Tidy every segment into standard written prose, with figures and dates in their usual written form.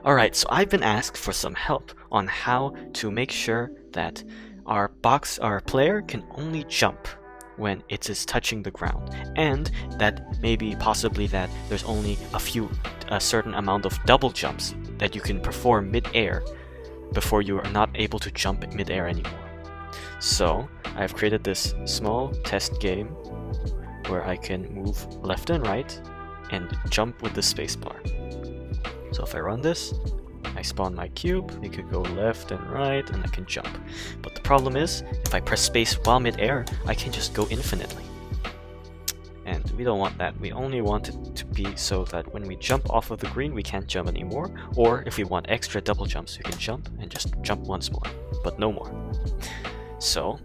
Alright, so I've been asked for some help on how to make sure that our player can only jump when it is touching the ground, and that maybe possibly that there's only a certain amount of double jumps that you can perform mid-air before you are not able to jump mid-air anymore. So I've created this small test game where I can move left and right and jump with the spacebar. So if I run this, I spawn my cube, it could go left and right, and I can jump. But the problem is, if I press space while mid-air, I can just go infinitely. And we don't want that. We only want it to be so that when we jump off of the green, we can't jump anymore. Or if we want extra double jumps, we can jump and just jump once more, but no more. So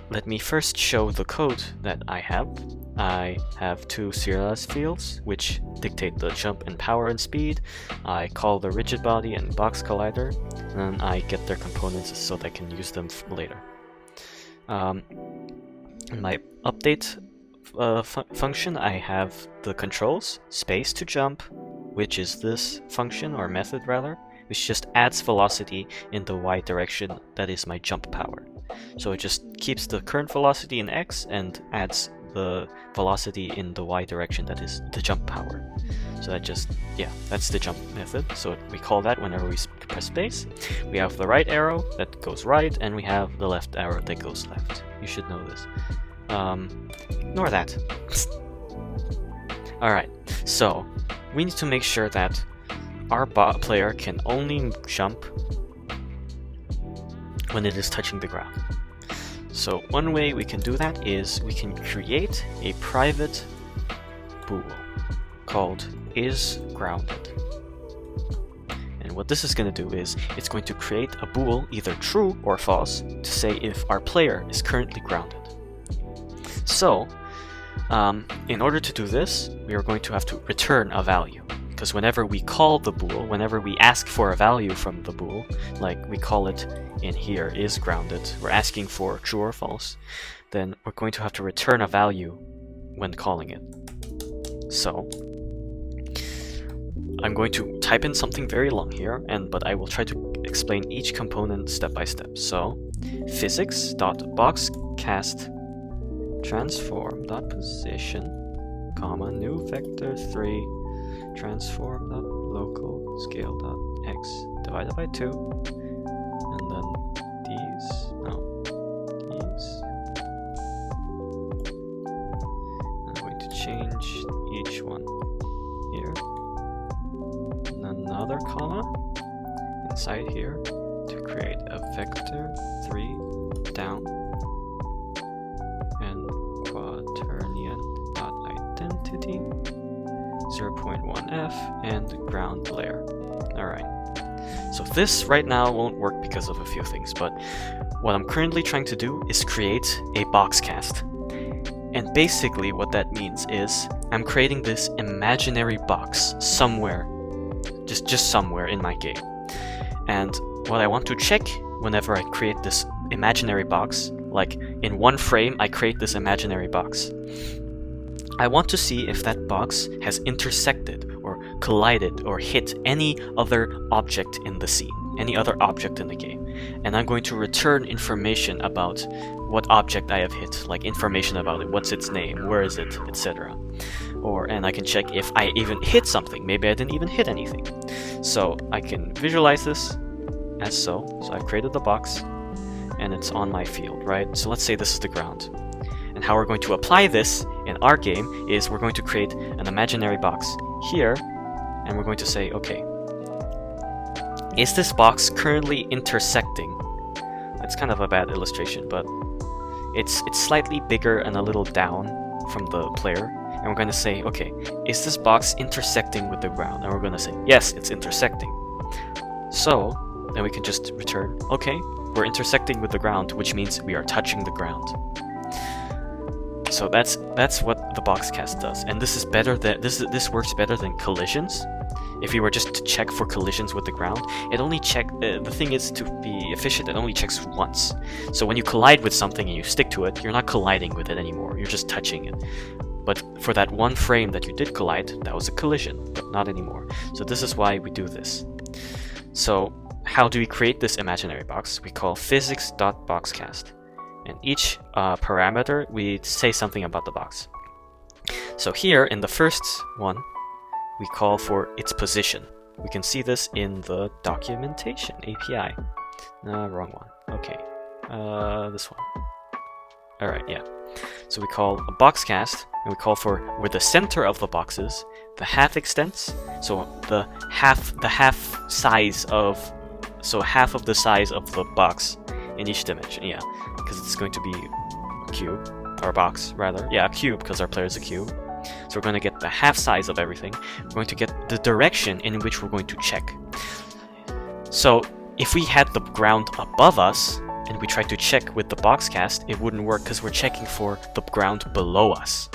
let me first show the code that I have. I have two serialized fields which dictate the jump and power and speed. I call the rigid body and box collider, and then I get their components so that I can use them later. In my update function, I have the controls, space to jump, which is this function or method rather, which just adds velocity in the y direction. That is my jump power. So it just keeps the current velocity in x and adds the velocity in the y direction, that is the jump power. So that just, yeah, that's the jump method. So we call that whenever we press space. We have the right arrow that goes right, and we have the left arrow that goes left. You should know this. Ignore that. Alright, so we need to make sure that our player can only jump when it is touching the ground. So one way we can do that is we can create a private bool called isGrounded. And what this is going to do is it's going to create a bool, either true or false, to say if our player is currently grounded. So in order to do this, we are going to have to return a value. Because whenever we call the bool, whenever we ask for a value from the bool, like we call it in here isGrounded, we're asking for true or false, then we're going to have to return a value when calling it. So I'm going to type in something very long here, but I will try to explain each component step by step. So physics.boxcast transform.position, comma, new vector 3 transform.local scale.x divided by 2, and then these. I'm going to change each one here, and another comma inside here to create a vector 3 down and quaternion.identity 0.1f and ground layer. Alright, so this right now won't work because of a few things, but what I'm currently trying to do is create a boxcast. And basically what that means is I'm creating this imaginary box somewhere, just somewhere in my game. And what I want to check whenever I create this imaginary box, like in one frame I create this imaginary box, I want to see if that box has intersected or collided or hit any other object in the scene, any other object in the game. And I'm going to return information about what object I have hit, like information about it, what's its name, where is it, etc. And I can check if I even hit something. Maybe I didn't even hit anything. So I can visualize this as so. So I've created the box and it's on my field, right? So let's say this is the ground. And how we're going to apply this in our game is we're going to create an imaginary box here, and we're going to say, okay, is this box currently intersecting? It's kind of a bad illustration, but it's slightly bigger and a little down from the player, and we're going to say, okay, is this box intersecting with the ground? And we're going to say, yes, it's intersecting. So then we can just return, okay, we're intersecting with the ground, which means we are touching the ground. So that's what the boxcast does, and this is better than this works better than collisions. If you were just to check for collisions with the ground, it only the thing is, to be efficient, it only checks once. So when you collide with something and you stick to it, you're not colliding with it anymore, you're just touching it. But for that one frame that you did collide, that was a collision, but not anymore. So this is why we do this. So how do we create this imaginary box? We call physics.boxcast, and each parameter we say something about the box. So here in the first one, we call for its position. We can see this in the documentation API. Wrong one. Okay, this one. All right, yeah. So we call a boxcast, and we call for where the center of the box is, the half extents. So the half size of, so half of the size of the box in each dimension. Yeah, because it's going to be a cube, or a box rather. Yeah, a cube because our player is a cube. So we're going to get the half size of everything. We're going to get the direction in which we're going to check. So if we had the ground above us and we tried to check with the boxcast, it wouldn't work because we're checking for the ground below us.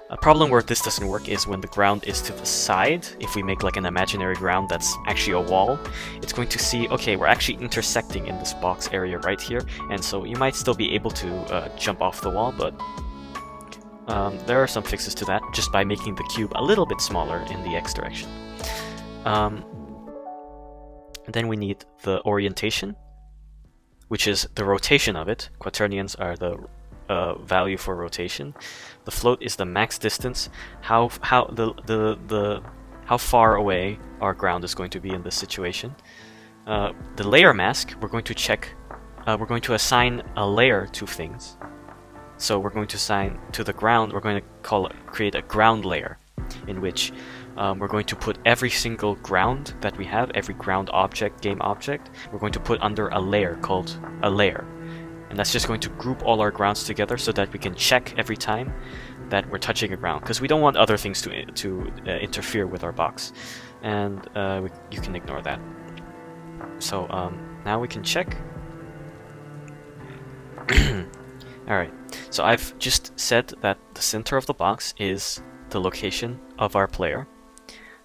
A problem where this doesn't work is when the ground is to the side. If we make like an imaginary ground that's actually a wall, it's going to see, okay, we're actually intersecting in this box area right here, and so you might still be able to jump off the wall, but there are some fixes to that just by making the cube a little bit smaller in the x direction. Then we need the orientation, which is the rotation of it. Quaternions are the value for rotation. The float is the max distance, how far away our ground is going to be in this situation. The layer mask, we're going to check. We're going to assign a layer to things. So we're going to assign to the ground. We're going to create a ground layer, in which we're going to put every single ground that we have, every ground object, game object, we're going to put under a layer called a layer. And that's just going to group all our grounds together so that we can check every time that we're touching a ground, because we don't want other things to interfere with our box. And you can ignore that. So now we can check. Alright, so I've just said that the center of the box is the location of our player.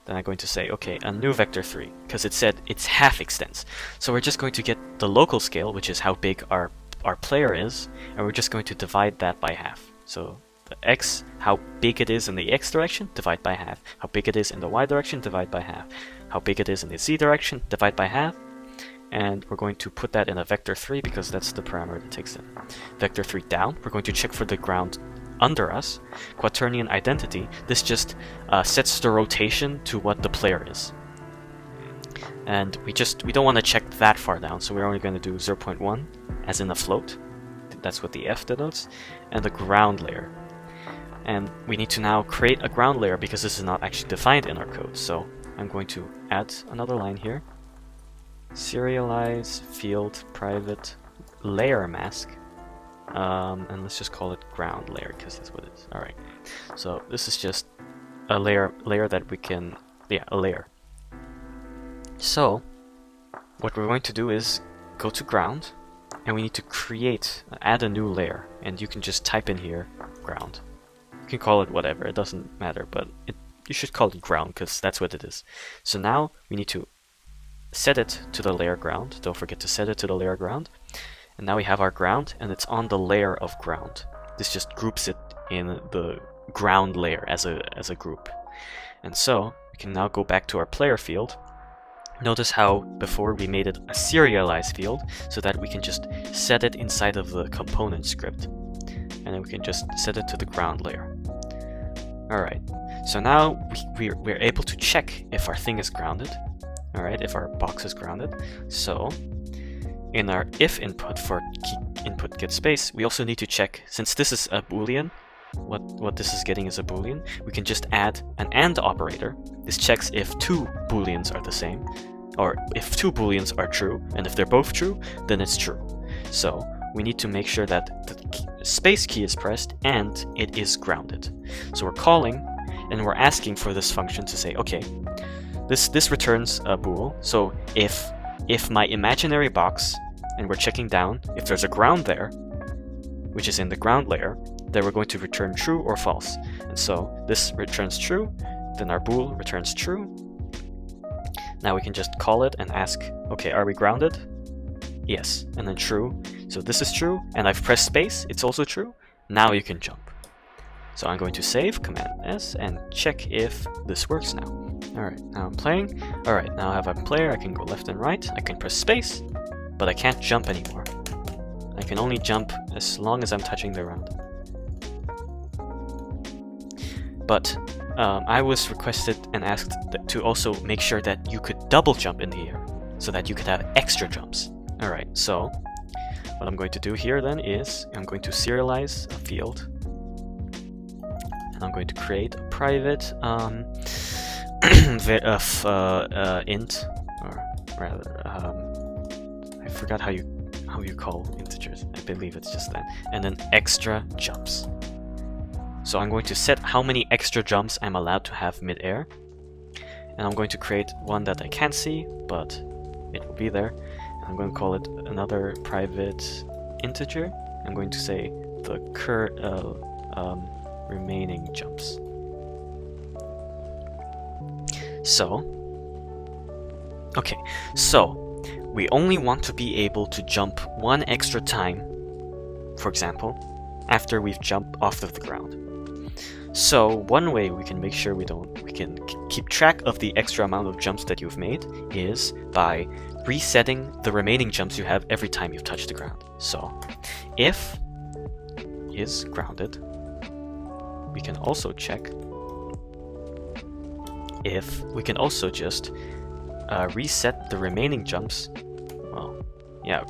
Then I'm going to say, okay, a new vector 3, because it said it's half extents. So we're just going to get the local scale, which is how big our player is, and we're just going to divide that by half. So the x, how big it is in the x direction, divide by half. How big it is in the y direction, divide by half. How big it is in the z direction, divide by half. And we're going to put that in a vector 3 because that's the parameter that takes it. Vector 3 down, we're going to check for the ground under us. Quaternion identity, this just sets the rotation to what the player is. And we don't want to check that far down, so we're only going to do 0.1 as in a float. That's what the F denotes. And the ground layer. And we need to now create a ground layer because this is not actually defined in our code. So I'm going to add another line here. Serialize field private layer mask. And let's just call it ground layer because that's what it is. Alright. So this is just a layer that we can, a layer. So what we're going to do is go to ground, and we need to add a new layer, and you can just type in here ground. You can call it whatever, it doesn't matter, but you should call it ground because that's what it is. So now we need to set it to the layer ground. Don't forget to set it to the layer ground. And now we have our ground, and it's on the layer of ground. This just groups it in the ground layer as a group. And so we can now go back to our player field. Notice how before we made it a serialized field so that we can just set it inside of the component script. And then we can just set it to the ground layer. Alright, so now we're able to check if our thing is grounded. Alright, if our box is grounded. So in our if input for key input get space, we also need to check, since this is a boolean, what this is getting is a boolean, we can just add an AND operator. This checks if two booleans are the same, or if two booleans are true, and if they're both true, then it's true. So we need to make sure that the space key is pressed and it is grounded. So we're calling and we're asking for this function to say, okay, this returns a bool. So if my imaginary box, and we're checking down, if there's a ground there, which is in the ground layer, then we're going to return true or false. And so this returns true, then our bool returns true. Now we can just call it and ask, okay, are we grounded? Yes, and then true. So this is true, and I've pressed space, it's also true. Now you can jump. So I'm going to save, Command S, and check if this works now. Alright, now I'm playing. Alright, now I have a player, I can go left and right, I can press space, but I can't jump anymore. I can only jump as long as I'm touching the ground. But I was requested and asked to also make sure that you could double jump in the air, so that you could have extra jumps. Alright, so what I'm going to do here then is I'm going to serialize a field, and I'm going to create a private int, or rather, I forgot how you call integers. I believe it's just that, and then extra jumps. So I'm going to set how many extra jumps I'm allowed to have mid-air, and I'm going to create one that I can't see, but it will be there. I'm going to call it another private integer. I'm going to say the remaining jumps. So, okay, so we only want to be able to jump one extra time, for example, after we've jumped off of the ground. So one way we can make sure we can keep track of the extra amount of jumps that you've made is by resetting the remaining jumps you have every time you've touched the ground. So if is grounded, we can also check if we can also just reset the remaining jumps. Well, yeah,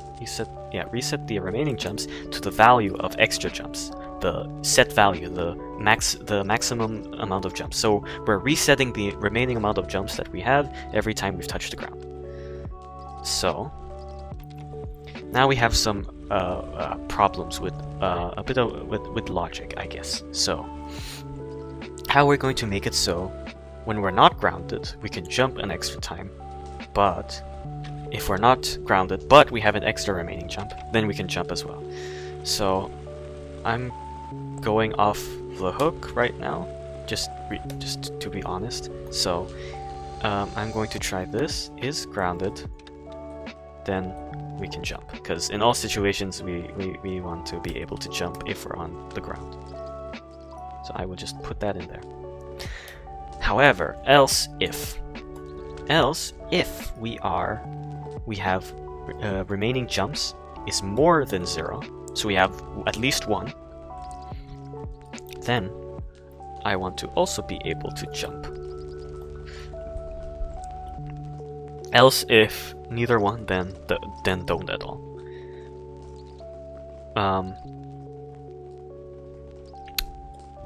reset the remaining jumps to the value of extra jumps. The set value, the maximum amount of jumps. So we're resetting the remaining amount of jumps that we have every time we've touched the ground. So now we have some problems with a bit of with logic, I guess. So how we're going to make it so when we're not grounded, we can jump an extra time, but if we're not grounded, but we have an extra remaining jump, then we can jump as well. So I'm going off the hook right now, just to be honest. So I'm going to try this is grounded, then we can jump, because in all situations we want to be able to jump if we're on the ground. So I will just put that in there. However, else if we have remaining jumps is more than 0, so we have at least 1, then I want to also be able to jump. Else if neither one, then don't at all.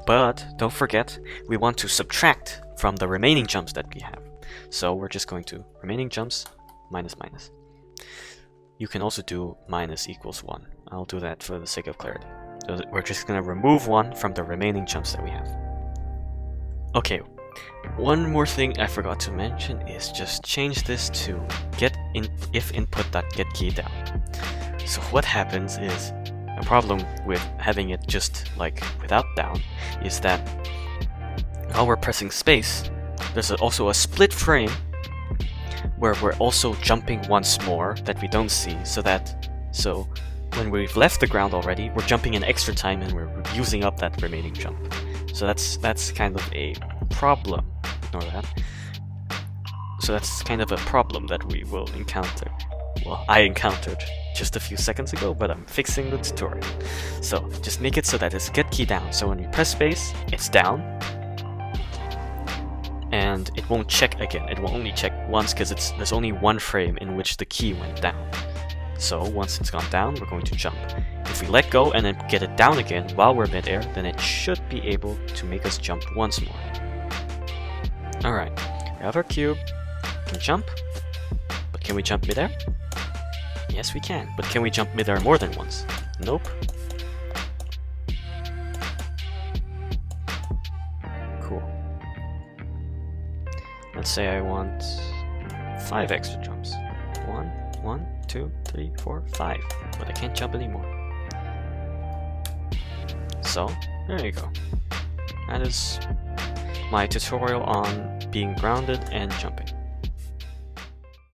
But don't forget, we want to subtract from the remaining jumps that we have. So we're just going to remaining jumps minus minus. You can also do minus equals 1. I'll do that for the sake of clarity. So we're just going to remove 1 from the remaining jumps that we have. Okay, one more thing I forgot to mention is just change this to if input.getKey down. So what happens is, a problem with having it just like without down is that while we're pressing space, there's also a split frame where we're also jumping once more that we don't see, so when we've left the ground already, we're jumping an extra time and we're using up that remaining jump. So that's kind of a problem. Ignore that. So that's kind of a problem that we will encounter. Well, I encountered just a few seconds ago, but I'm fixing the tutorial. So just make it so that it's get key down. So when you press space, it's down, and it won't check again. It will only check once because there's only one frame in which the key went down. So once it's gone down, we're going to jump. If we let go and then get it down again while we're mid-air, then it should be able to make us jump once more. Alright, we have our cube. We can jump, but can we jump mid-air? Yes, we can, but can we jump mid-air more than once? Nope. Cool. Let's say I want 5 extra jumps. 1, 2, 3, 4, 5. But I can't jump anymore. So, there you go. That is my tutorial on being grounded and jumping.